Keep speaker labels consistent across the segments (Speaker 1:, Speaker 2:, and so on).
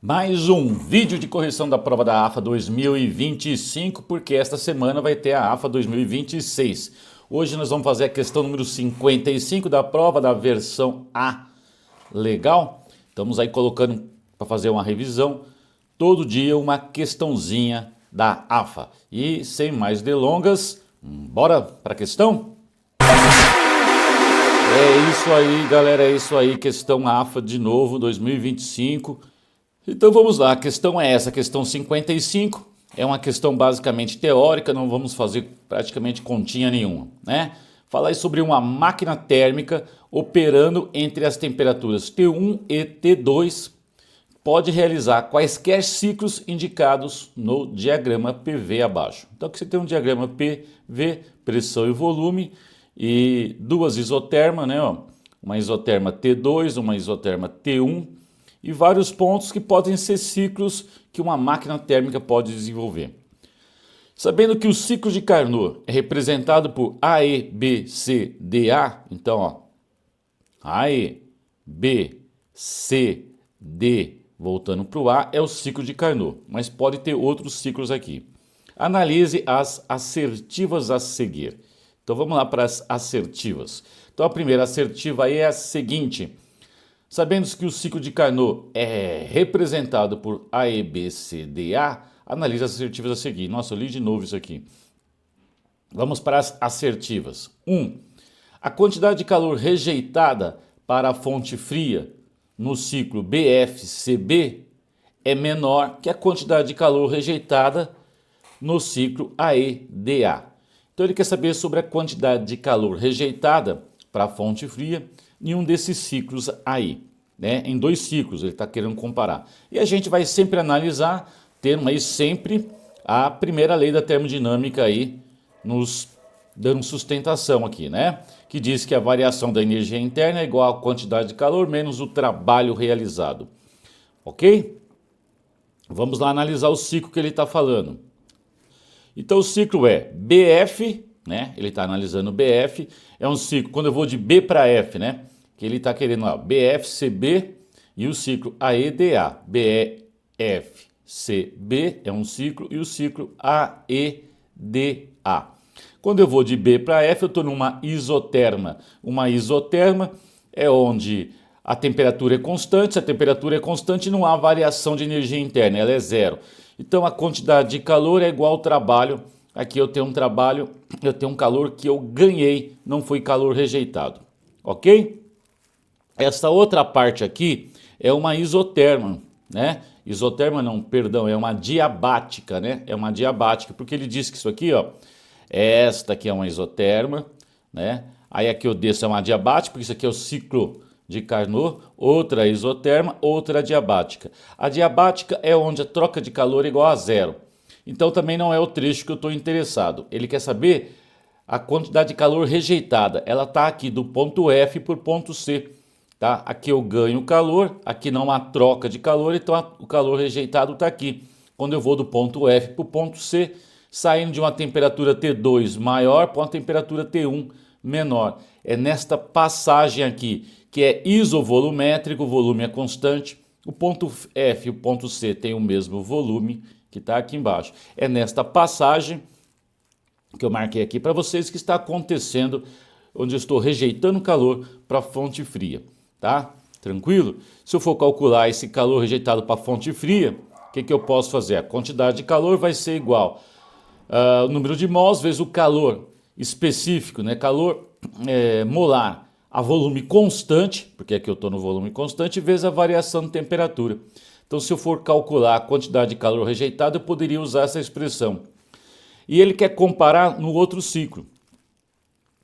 Speaker 1: Mais um vídeo de correção da prova da AFA 2025, porque esta semana vai ter a AFA 2026. Hoje nós vamos fazer a questão número 55 da prova da versão A. Legal? Estamos aí colocando para fazer uma revisão, todo dia uma questãozinha da AFA. E sem mais delongas, bora para a questão? É isso aí, galera, é isso aí, questão AFA de novo, 2025. Então vamos lá, a questão é essa, a questão 55, é uma questão basicamente teórica, não vamos fazer praticamente continha nenhuma, né? Fala aí sobre uma máquina térmica operando entre as temperaturas T1 e T2, pode realizar quaisquer ciclos indicados no diagrama PV abaixo. Então aqui você tem um diagrama PV, pressão e volume, e duas isotermas, né? Ó, uma isoterma T2, uma isoterma T1, e vários pontos que podem ser ciclos que uma máquina térmica pode desenvolver. Sabendo que o ciclo de Carnot é representado por AE, B, C, DA, então ó, AE, B, C, D, voltando para o A, é o ciclo de Carnot, mas pode ter outros ciclos aqui. Analise as assertivas a seguir. Então vamos lá para as assertivas. Então a primeira assertiva aí é a seguinte: sabendo que o ciclo de Carnot é representado por AE, B, C, D, A, analise as assertivas a seguir. Nossa, eu li de novo isso aqui. Vamos para as assertivas. 1. A quantidade de calor rejeitada para a fonte fria no ciclo BF-CB é menor que a quantidade de calor rejeitada no ciclo AE-DA. Então ele quer saber sobre a quantidade de calor rejeitada para a fonte fria em um desses ciclos aí, né? Em dois ciclos ele está querendo comparar. E a gente vai sempre analisar, tendo aí sempre a primeira lei da termodinâmica aí, nos dando sustentação aqui, né? Que diz que a variação da energia interna é igual à quantidade de calor menos o trabalho realizado. Ok? Vamos lá analisar o ciclo que ele está falando. Então o ciclo é BF, né? Ele está analisando BF, é um ciclo, quando eu vou de B para F, né? Que ele está querendo lá, BF-CB e o ciclo AEDA. BF-CB é um ciclo e o ciclo AEDA. Quando eu vou de B para F, eu estou numa isoterma. Uma isoterma é onde a temperatura é constante. Se a temperatura é constante, não há variação de energia interna, ela é zero. Então a quantidade de calor é igual ao trabalho. Aqui eu tenho um trabalho, eu tenho um calor que eu ganhei, não foi calor rejeitado. Ok? Essa outra parte aqui é uma isoterma, né? Isoterma não, perdão, é uma diabática, né? É uma diabática, porque ele diz que isso aqui, ó, esta aqui é uma isoterma, né? Aí aqui eu desço é uma diabática, porque isso aqui é o ciclo de Carnot, outra isoterma, outra diabática. A diabática é onde a troca de calor é igual a zero. Então também não é o trecho que eu estou interessado. Ele quer saber a quantidade de calor rejeitada. Ela está aqui do ponto F para o ponto C. Tá? Aqui eu ganho calor, aqui não há troca de calor, então o calor rejeitado está aqui. Quando eu vou do ponto F para o ponto C, saindo de uma temperatura T2 maior para uma temperatura T1 menor. É nesta passagem aqui, que é isovolumétrico, o volume é constante. O ponto F e o ponto C têm o mesmo volume, que está aqui embaixo. É nesta passagem que eu marquei aqui para vocês que está acontecendo, onde eu estou rejeitando calor para a fonte fria, tá? Tranquilo? Se eu for calcular esse calor rejeitado para a fonte fria, o que eu posso fazer? A quantidade de calor vai ser igual o número de mols vezes o calor específico, né? Calor molar a volume constante, porque aqui eu estou no volume constante, vezes a variação de temperatura. Então, se eu for calcular a quantidade de calor rejeitado, eu poderia usar essa expressão. E ele quer comparar no outro ciclo.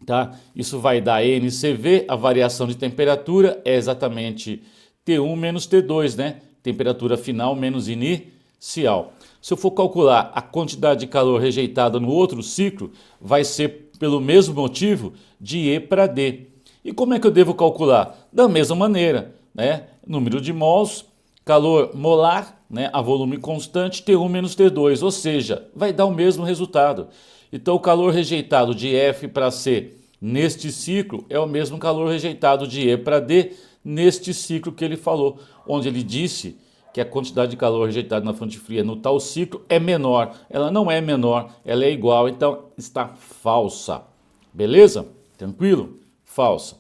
Speaker 1: Tá? Isso vai dar NCV, a variação de temperatura é exatamente T1 menos T2, né? Temperatura final menos inicial. Se eu for calcular a quantidade de calor rejeitada no outro ciclo, vai ser pelo mesmo motivo de E para D. E como é que eu devo calcular? Da mesma maneira, né? Número de mols, calor molar, né, a volume constante, T1 menos T2, ou seja, vai dar o mesmo resultado. Então o calor rejeitado de F para C neste ciclo é o mesmo calor rejeitado de E para D neste ciclo que ele falou, onde ele disse que a quantidade de calor rejeitada na fonte fria no tal ciclo é menor. Ela não é menor, ela é igual, então está falsa. Beleza? Tranquilo? Falsa.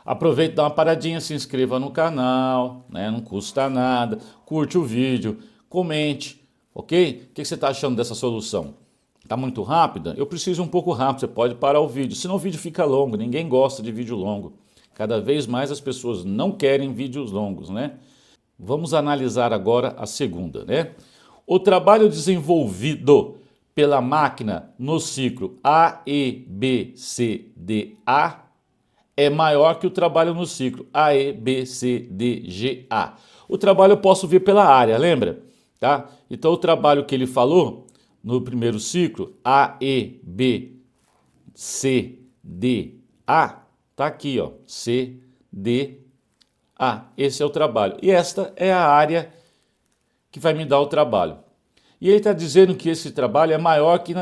Speaker 1: Aproveita, dá uma paradinha, se inscreva no canal, né? Não custa nada, curte o vídeo, comente, ok? O que você está achando dessa solução? Está muito rápida? Eu preciso um pouco rápido, você pode parar o vídeo, senão o vídeo fica longo, ninguém gosta de vídeo longo. Cada vez mais as pessoas não querem vídeos longos, né? Vamos analisar agora a segunda, né? O trabalho desenvolvido pela máquina no ciclo AEBCDA é maior que o trabalho no ciclo AEBCDGA. O trabalho eu posso ver pela área, lembra? Tá? Então o trabalho que ele falou no primeiro ciclo, AEBCDA, tá aqui, ó, CDA. Esse é o trabalho. E esta é a área que vai me dar o trabalho. E ele está dizendo que esse trabalho é maior que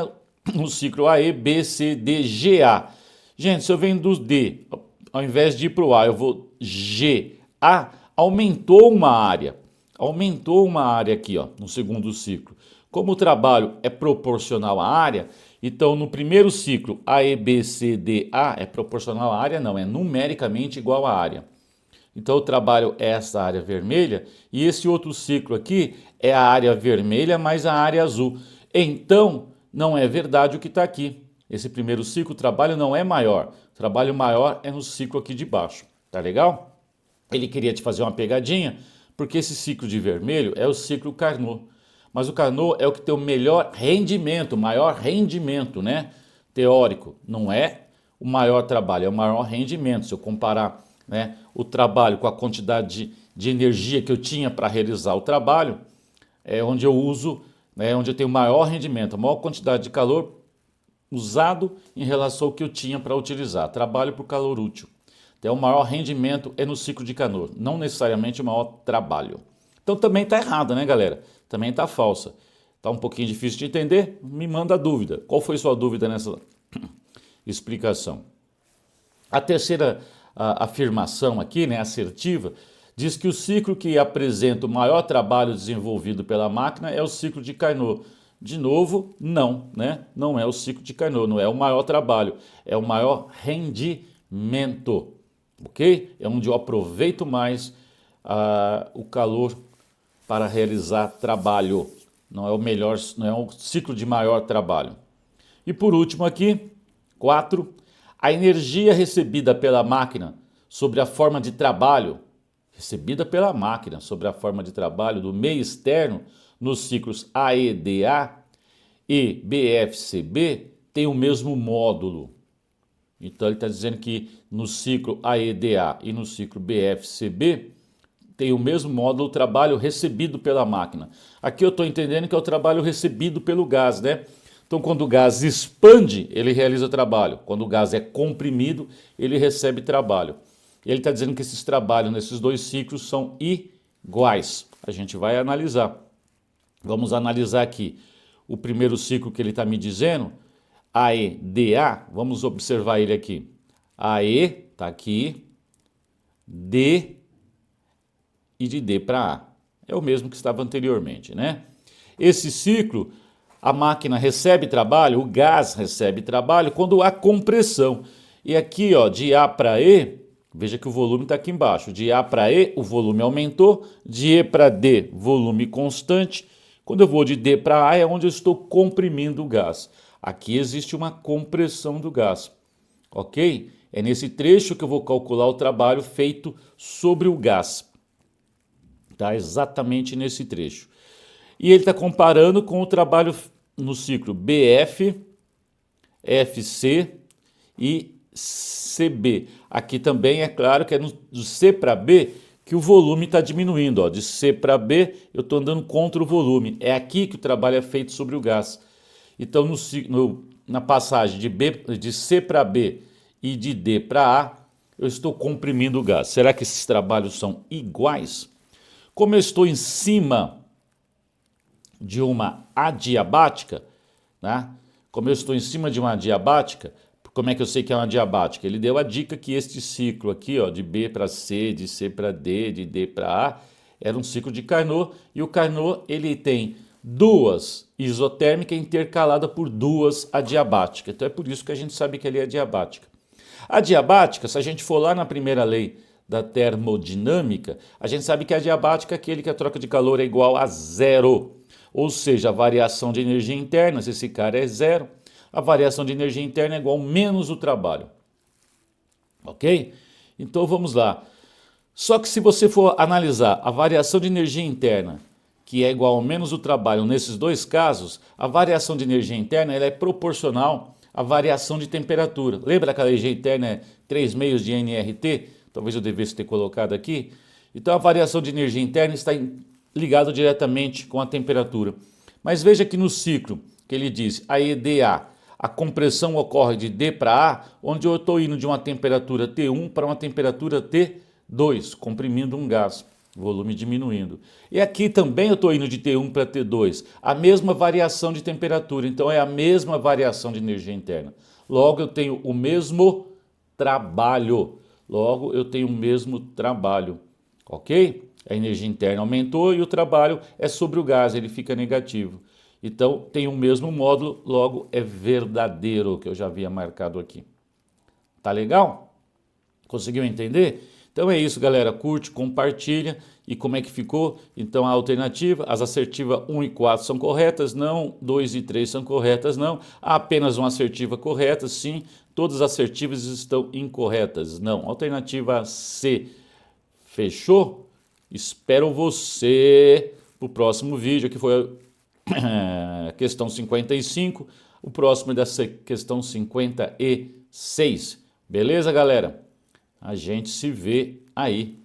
Speaker 1: no ciclo AEBCDGA. Gente, se eu venho do D, ao invés de ir para o A, eu vou GA, aumentou uma área. Aumentou uma área aqui, ó, no segundo ciclo. Como o trabalho é proporcional à área, então no primeiro ciclo AEBCDA é proporcional à área? Não, é numericamente igual à área. Então o trabalho é essa área vermelha e esse outro ciclo aqui é a área vermelha mais a área azul. Então não é verdade o que está aqui. Esse primeiro ciclo, o trabalho não é maior. O trabalho maior é no ciclo aqui de baixo. Tá legal? Ele queria te fazer uma pegadinha, porque esse ciclo de vermelho é o ciclo Carnot. Mas o Carnot é o que tem o melhor rendimento, maior rendimento, né? Teórico. Não é o maior trabalho, é o maior rendimento. Se eu comparar, né, o trabalho com a quantidade de energia que eu tinha para realizar o trabalho, é onde eu uso, né, onde eu tenho maior rendimento, a maior quantidade de calor usado em relação ao que eu tinha para utilizar. Trabalho por calor útil. Então, o maior rendimento é no ciclo de Carnot, não necessariamente o maior trabalho. Então também está errado, né, galera? Também está falsa. Está um pouquinho difícil de entender? Me manda dúvida. Qual foi sua dúvida nessa explicação? A terceira afirmação aqui, né, assertiva, diz que o ciclo que apresenta o maior trabalho desenvolvido pela máquina é o ciclo de Carnot. De novo, não, né? Não é o ciclo de Carnot, não é o maior trabalho, é o maior rendimento, ok? É onde eu aproveito mais o calor para realizar trabalho. Não é o melhor, não é o ciclo de maior trabalho. E por último aqui, 4, a energia recebida pela máquina sobre a forma de trabalho, do meio externo nos ciclos AEDA e BFCB tem o mesmo módulo. Então ele está dizendo que no ciclo AEDA e no ciclo BFCB tem o mesmo módulo, o trabalho recebido pela máquina. Aqui eu estou entendendo que é o trabalho recebido pelo gás, né? Então quando o gás expande, ele realiza trabalho. Quando o gás é comprimido, ele recebe trabalho. Ele está dizendo que esses trabalhos nesses dois ciclos são iguais. A gente vai analisar. Vamos analisar aqui o primeiro ciclo que ele está me dizendo, AEDA, vamos observar ele aqui. AE, está aqui, D e de D para A. É o mesmo que estava anteriormente, né? Esse ciclo, a máquina recebe trabalho, o gás recebe trabalho quando há compressão. E aqui, ó, de A para E, veja que o volume está aqui embaixo. De A para E, o volume aumentou. De E para D, volume constante. Quando eu vou de D para A, é onde eu estou comprimindo o gás. Aqui existe uma compressão do gás, ok? É nesse trecho que eu vou calcular o trabalho feito sobre o gás. Tá? Exatamente nesse trecho. E ele está comparando com o trabalho no ciclo BF, FC e CB. Aqui também é claro que é do C para B que o volume está diminuindo. Ó. De C para B eu estou andando contra o volume. É aqui que o trabalho é feito sobre o gás. Então na passagem de C para B e de D para A, eu estou comprimindo o gás. Será que esses trabalhos são iguais? Como eu estou em cima de uma adiabática, né? Como eu estou em cima de uma adiabática, como é que eu sei que é uma adiabática? Ele deu a dica que este ciclo aqui, ó, de B para C, de C para D, de D para A, Era um ciclo de Carnot e o Carnot ele tem duas isotérmicas intercaladas por duas adiabáticas. Então é por isso que a gente sabe que ele é adiabática. A adiabática, se a gente for lá na primeira lei da termodinâmica, a gente sabe que a adiabática é aquele que a troca de calor é igual a zero. Ou seja, a variação de energia interna, se esse cara é zero, a variação de energia interna é igual menos o trabalho. Ok? Então vamos lá. Só que se você for analisar a variação de energia interna, que é igual a menos o trabalho nesses dois casos, a variação de energia interna ela é proporcional à variação de temperatura. Lembra que a energia interna é 3 meios de nRT? Talvez eu devesse ter colocado aqui. Então a variação de energia interna está ligada diretamente com a temperatura. Mas veja que no ciclo que ele diz a EDA, a compressão ocorre de D para A, onde eu estou indo de uma temperatura T1 para uma temperatura T2, comprimindo um gás, volume diminuindo. E aqui também eu estou indo de T1 para T2, a mesma variação de temperatura, então é a mesma variação de energia interna. Logo eu tenho o mesmo trabalho. Logo eu tenho o mesmo trabalho, ok? A energia interna aumentou e o trabalho é sobre o gás, ele fica negativo. Então tem o mesmo módulo, logo é verdadeiro, que eu já havia marcado aqui. Tá legal? Conseguiu entender? Então é isso, galera. Curte, compartilha. E como é que ficou? Então a alternativa, as assertivas 1 e 4 são corretas? Não. 2 e 3 são corretas? Não. Há apenas uma assertiva correta? Sim. Todas as assertivas estão incorretas? Não. Alternativa C. Fechou? Espero você pro próximo vídeo, que foi a questão 55. O próximo é dessa questão 56. Beleza, galera? A gente se vê aí.